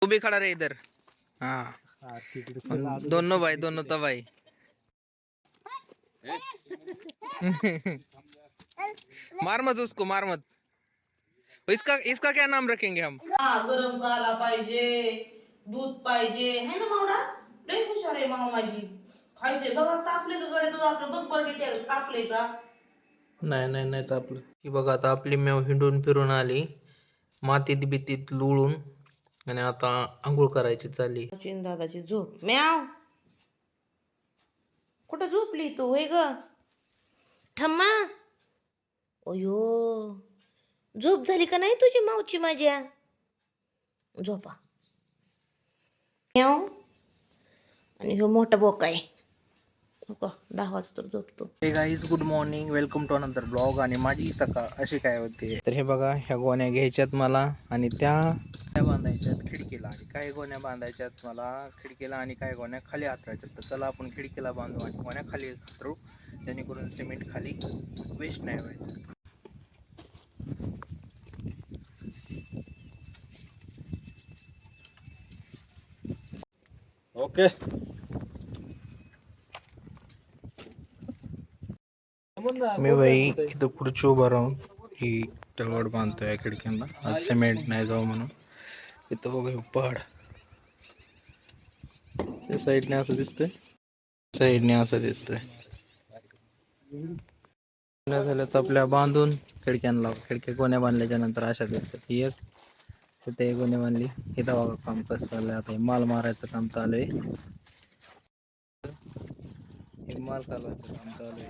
तू भी खड़ा रहे इधर। हाँ दोनों भाई दोनों तो भाई। मार मत उसको, मार मत। इसका इसका क्या नाम रखेंगे हम? गरम काला पाहिजे, दूध पाहिजे है ना मावडा. लय हुशार आहे माव माझी. खायचंय बघा, तापलेलं गडे दूध आपलं बघ बरं डिटेल तापले का. नाही नाही नाही तापलं. ही बघा आता आपली मेव हिंडून फिरून आली, मातीत बितीत लुळून, आणि आता आंघोळ करायची चालली. चिन दादाची झोप. म्याव कुठं झोपली तू होय ग? ठम्मा. अयो, झोप झाली का नाही तुझी मावची माझ्या? झोपा. म्याव. आणि ह्यो मोठा बोका आहे. 10 वाजता झोपतो. Hey guys good morning, welcome to another blog. आणि माझी सकाळ अशी काय होते तर हे बघा, ह्या गोण्या घ्यायच्यात मला आणि त्या बांधायच्यात खिडकीला, आणि काही गोण्या बांधायच्यात मला खिडकीला, आणि काही गोण्या खाली हातरायच्यात. तर चला आपण खिडकीला बांधू आणि गोण्या खाली हातरू, जेणेकरून सिमेंट खाली वेस्ट नाही व्हायचं. ओके. मी बाई इथं पुढची उभा राहून ही तलवाड बांधतोय खिडक्यांना, आज सिमेंट नाही जाऊ म्हणून. इथं बघा पहाड, त्या साईडने असं दिसतंय, साईडने असं दिसतंय. झाल्यात आपल्या बांधून खिडक्यांना. खिडक्या गोण्या बांधल्याच्या नंतर अशा दिसतात. ही एक तिथे गोण्या बांधली. इथं बघा काम कसं चाललंय. आता माल मारायचं काम चालू आहे. हे माल कालवायचं काम चालू आहे.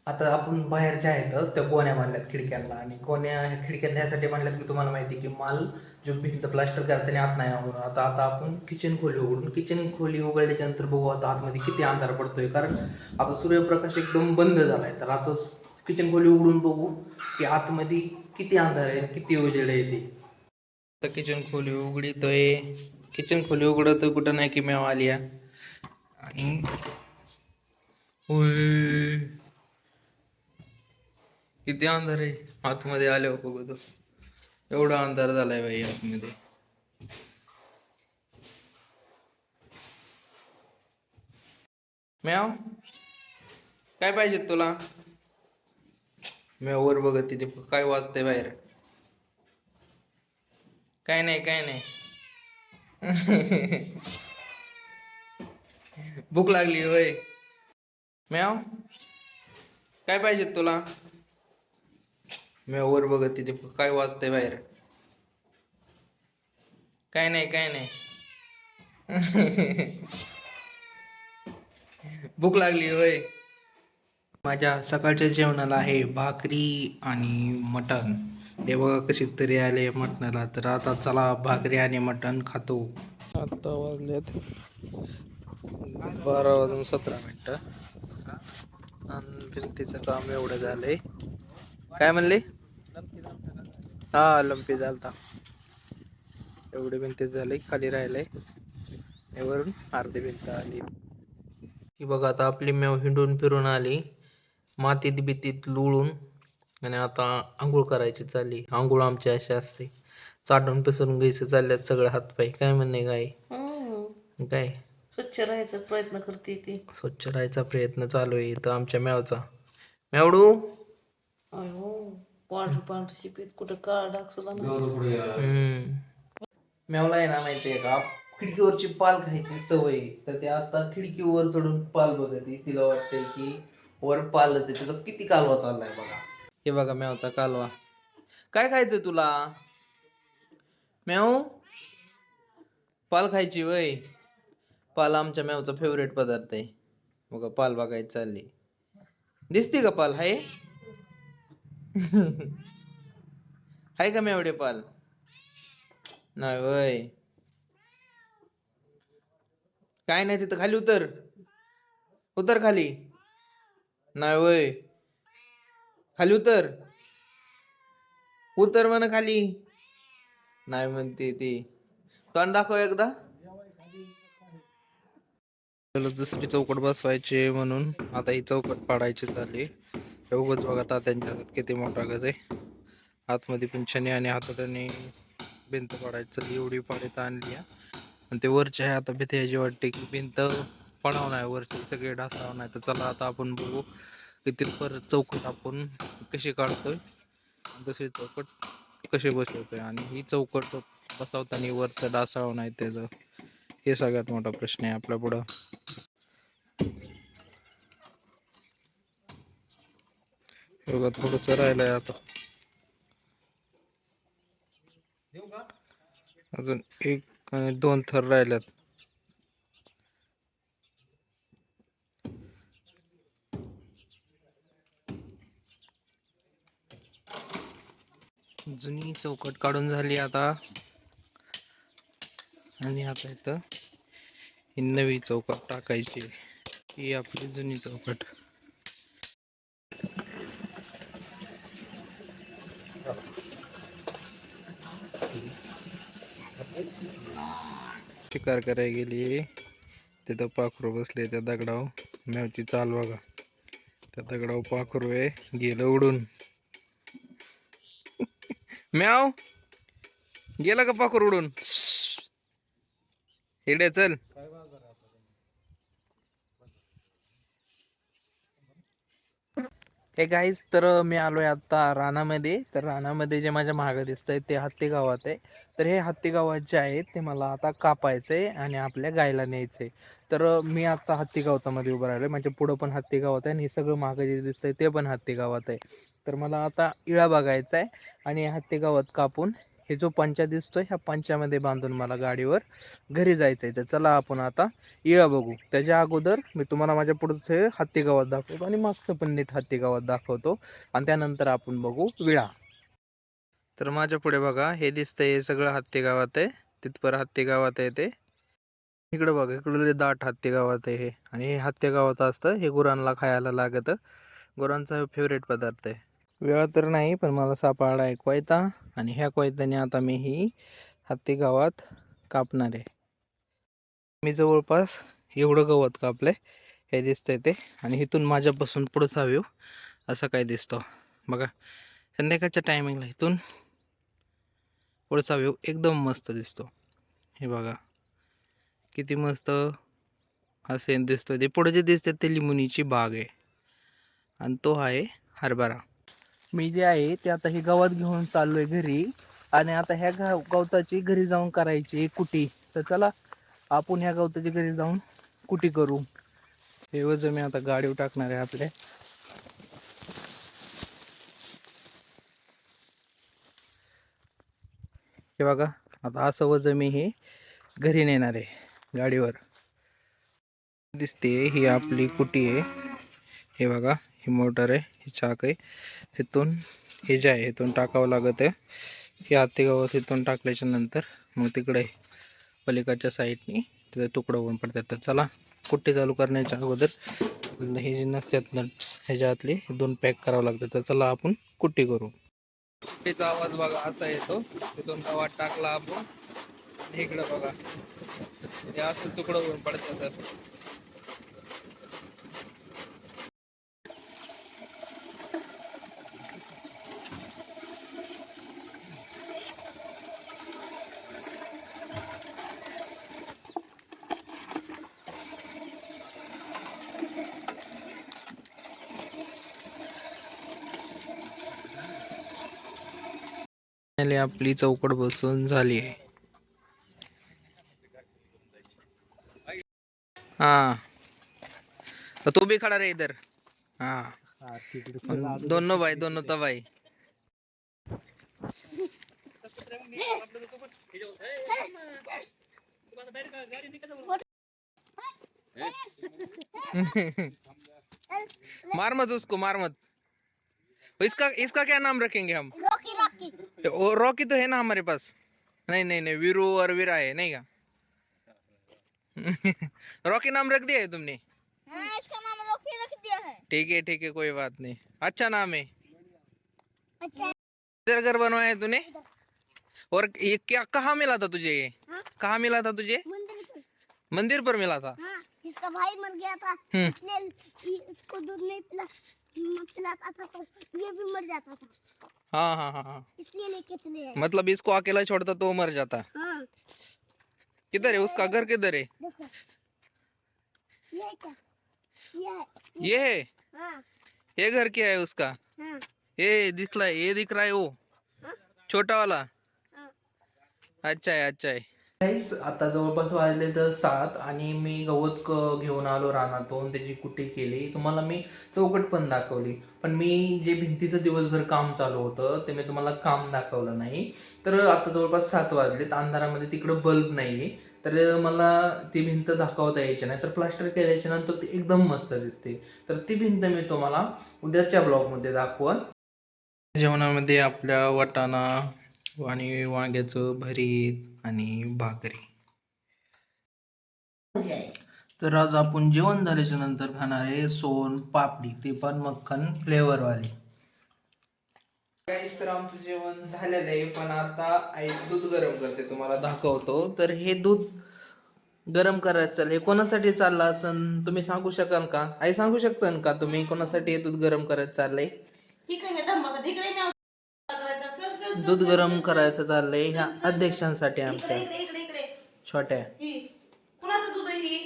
आता आपण बाहेरच्या आहेत त्या गोण्या बांधल्यात खिडक्यांना, आणि गोण्या खिडक्या ह्यासाठी बांधल्यात की तुम्हाला माहिती की माल जो भिंत प्लास्टर करताना आत नाही आवरून. आता आता आपण किचन खोली उघडून, किचन खोली उघडल्याच्या नंतर बघू आता आतमध्ये किती अंधार पडतोय, कारण आता सूर्यप्रकाश एकदम बंद झालाय. तर आता किचन खोली उघडून बघू की आतमध्ये किती अंधार आहे, किती उजेड आहे ते. आता किचन खोली उघडतोय. किचन खोली उघडत कुठं नाही की मेव आली आणि किती अंधार आहे आतमध्ये आल्यावर बघू तो. एवढा अंधार झालाय बाई आतमध्ये. म्याव काय पाहिजे तुला? म्याव वर बघत तिथे काय वाजतंय बाहेर. काय नाही काय नाही. भूक लागली होय. म्याव काय पाहिजे तुला? म्याव वर बघत तिथे काय वाजतंय बाहेर. काय नाही काय नाही. भूक लागली होय. माझ्या सकाळच्या जेवणाला आहे भाकरी आणि मटण. हे बघा कशी तरी आले मटणाला. तर आता चला भाकरी आणि मटण खातो. आता वाजलेत 12:17 आणि भिंतीचं काम एवढं झालंय. काय म्हणले? हा लंपी झालता. एवढे भिंतीत झाले, खाली राहिलंय. वरून अर्धी भिंत आली. ही बघा आता आपली मेव हिंडून फिरून आली, मातीत बितीत लुळून, आणि आता आंघोळ करायची चालली. आंघोळ आमची अशी असते, चाटून पिसून घ्यायचं चालल्यात सगळे हातपाय. काय म्हणणे काय काय स्वच्छ राहायचा प्रयत्न करते ती. स्वच्छ राहायचा प्रयत्न चालू आहे इथं आमच्या मेवचा. मेवडू अयो, पांढरी शिपीत कुठं काळा डाग सुद्धा नाही. मेवला आहे ना माहितीये का, खिडकीवरची पाल खायची सवय. तर ते आता खिडकीवर चढून पाल बघते. तिला वाटतंय की वर पालच आहे. त्याचा किती कालवा चाललाय बघा. हे बघा मेवचा कालवा. काय खायचंय तुला? मेव पाल खायची वय. पाल आमच्या मेवचा फेवरेट पदार्थ आहे. बघा पाल बघायची चालली. दिसते का पाल? हाय हाय का मेवडे पाल? नाही वय. काय नाही तिथं खाली उतर. उतर खाली. नाही वय. खाली उतर. उतर म्हण खाली. नाही म्हणते ती. तोंड दाखव एकदा. दुसरी चौकट बसवायची म्हणून आता ही चौकट पाडायची झाली. उगाच बघा तात्यांच्या हातात किती मोठा गज आहे. आतमध्ये पिंछाने आणि हाताने भिंत पाडायची एवढी पाडीत आणली आणि ते वरच्या आहे. आता भीती याची वाटते की भिंत पडावं नाही वरची सगळे ढासावं नाही. तर चला आता आपण बघू किती परत चौकट आपण कशी काढतोय, दुसरी चौकट कशी बसवतोय आणि ही चौकट बसवताना वरचं ढासावं नाही त्याचं, हे सगळ्यात मोठा प्रश्न आहे आपल्या पुढं. बघा थोडस राहिलंय आता, अजून एक आणि दोन थर राहिल्यात. जुनी चौकट काढून झाली आता आणि आता इथं ही नवी चौकट टाकायची. ही आपली जुनी चौकट. शिकार करायला गेली तिथं पाखरू बसले त्या दगडावर. मॅवची चाल बघा, त्या दगडावर पाखरू आहे, गेलं उडून. म्याव गेला का पाखरू उडून? हेडे चल. हे गाईज, तर मी आलोय आता रानामध्ये. तर रानामध्ये जे माझ्या मागं दिसतंय ते हत्ती गावात आहे. तर हे हत्ती गावात जे आहे ते मला आता कापायचंय आणि आपल्या गायला न्यायचंय. तर मी आता हत्ती गावामध्ये उभं राहिलोय. म्हणजे पुढं पण हत्ती गावात आहे आणि हे सगळं मागं जे दिसतंय ते पण हत्ती गावात आहे. तर मला आता इळा बघायचा आहे आणि हत्ती गावात कापून हे जो पंचा दिसतोय ह्या पंचामध्ये बांधून मला गाडीवर घरी जायचंय. तर चला आपण आता इळा बघू. त्याच्या अगोदर मी तुम्हाला माझ्या पुढचं हत्ती गावात दाखवतो आणि मागचं पण नीट हत्ती गावात दाखवतो आणि त्यानंतर आपण बघू विळा. तर माझ्या पुढे बघा हे दिसतंय, हे सगळं हत्ती गावात आहे. तिथपर हत्ती गावात आहे ते. इकडे बघा, इकडे दाट हत्ती गावात आहे हे. आणि हे हत्ती गावात असतं, हे गुरांना खायला लागतं. गुरांचा फेवरेट पदार्थ आहे. वेळा तर नाही, पण मला सापडला एक कोयता आणि ह्या कोयत्याने आता मी ही हत्ती गावात कापणार आहे. मी जवळपास एवढं गवत कापलंय, हे दिसतंय ते. आणि इथून माझ्यापासून पुढचा व्ह्यू असं काय दिसतो बघा. संध्याकाळच्या टायमिंगला इथून पुढचा व्ह्यू एकदम मस्त दिसतो. हे बघा किती मस्त हा सीन दिसतोय. ते पुढे जे दिसते ते लिंबुनीची बाग आहे आणि तो आहे हरभरा. मी जे आहे ते आता हे गवत घेऊन चाललोय घरी आणि आता ह्या गवताची घरी जाऊन करायची कुटी. तर चला आपण ह्या गवताची घरी जाऊन कुटी करू. हे वजन मी आता गाडीवर टाकणार आहे आपल्या. हे बघा, आता असं वजन मी हे घरी नेणार आहे गाडीवर. दिसते ही आपली कुटी आहे. हे बघा, ही मोटर आहे, ही चाक आहे. इथून हे जे आहे इथून टाकावं लागत आहे. हे हत्ती गावात इथून टाकल्याच्या नंतर मग तिकडे पलीकडच्या साईडनी तिथे तुकडं होऊन पडतात. तर चला कुट्टी चालू करण्याच्या अगोदर हे जे नसतात नट्स ह्याच्यातले 2 पॅक करावं लागतं. तर चला आपण कुट्टी करू. कुट्टीचा आवाज बघा असा येतो. तिथून गवात टाकला आपण, इकडं बघा हे असं तुकडं होऊन पडतात. आपली चौकट बसून झाली आहे. हाँ तो तू भी खड़ा रहे इधर. हाँ दोनों भाई, दोनों तो भाई. मार मत उसको, मार मत. इसका इसका क्या नाम रखेंगे हम? रॉकी. रॉकी रॉकी तो है ना हमारे पास. नहीं नहीं नहीं, वीरू और वीरा है नहीं का? रॉकी नाम रख दिया है तुमने? हाँ, इसका नाम रॉकी रख दिया है. ठीक है कोई बात नहीं, अच्छा नाम है. अच्छा तेरा घर बनवाया है तूने? और ये क्या कहाँ मिला था तुझे ये? कहाँ मिला था तुझे? मंदिर पर मिला था। हाँ, इसका भाई मर गया था इसलिए इसको दूध नहीं पिलाता था तो ये भी मर जाता था, हाँ हाँ हाँ हाँ, इसलिए लेके चले आए। मतलब इसको अकेला छोड़ता तो वो मर जाता। हाँ, किधर है उसका घर, किधर है? देखो ये है क्या, ये है। ये है, हाँ ये घर क्या है उसका? हाँ ये दिख रहा है, ये दिख रहा है वो हाँ छोटा वाला। हाँ। अच्छा आहे, अच्छा आहे. गाईस, आता जवळपास वाजले तर 7 आणि मी गवत घेऊन आलो रानातून, त्याची कुट्टी केली. तुम्हाला मी चौकट पण दाखवली, पण मी जे भिंतीचं दिवसभर काम चालू होतं ते मी तुम्हाला काम दाखवलं नाही. तर आता जवळपास 7 वाजलेत, अंधारामध्ये तिकडं बल्ब नाही, तर मला ती भिंत दाखवता यायची नाही. तर प्लास्टर केल्याच्या नंतर ती एकदम मस्त दिसते. तर ती भिंत मी तुम्हाला उद्याच्या ब्लॉगमध्ये दाखवल. जेवणामध्ये आपल्या वाटाणा आणि वांग्याचं भरीत आणि भाकरी. तर आज आपण जेवण झाल्याच्या नंतर खाणार आहे सोन पापडी, ते पण मक्खन फ्लेवरवाली. तर आमचं जेवण झालेलं आहे, पण आता आई दूध गरम करते, तुम्हाला दाखवतो. तर हे दूध गरम करायचं चाललंय, हे कोणासाठी चाललं असं तुम्ही सांगू शकाल का? आई सांगू शकता का तुम्ही कोणासाठी हे दूध गरम करायचं चाललंय? दूध गरम करायचं चाललंय ह्या अध्यक्षांसाठी आमच्या छोट्या. कुणाचं दूध आहे ही?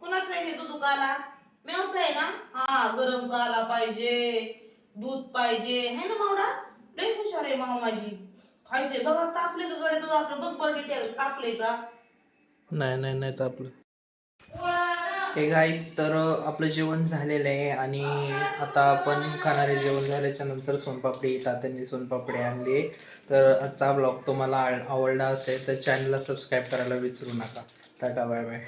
कुणाचं आहे हे दूध काला? मेवचं आहे ना? हा, गरम काला पाहिजे, दूध पाहिजे, है ना मावडा? लय हुशार आहे माव माझी. खायचंय बघा, तापले का गडे दूध आपलं, बघ बरं डिटेल तापले का? नाही नाही नाही तापलं. हे गाईज, तर आपलं जेवण झालेलं आहे आणि आता आपण खाणारे जेवण झाल्याच्या नंतर सोनपापडी, तात्यांनी सोनपापडी आणली. तर आजचा ब्लॉग तुम्हाला आवडला असेल तर चॅनलला सबस्क्राईब करायला विसरू नका. टाटा, बाय बाय.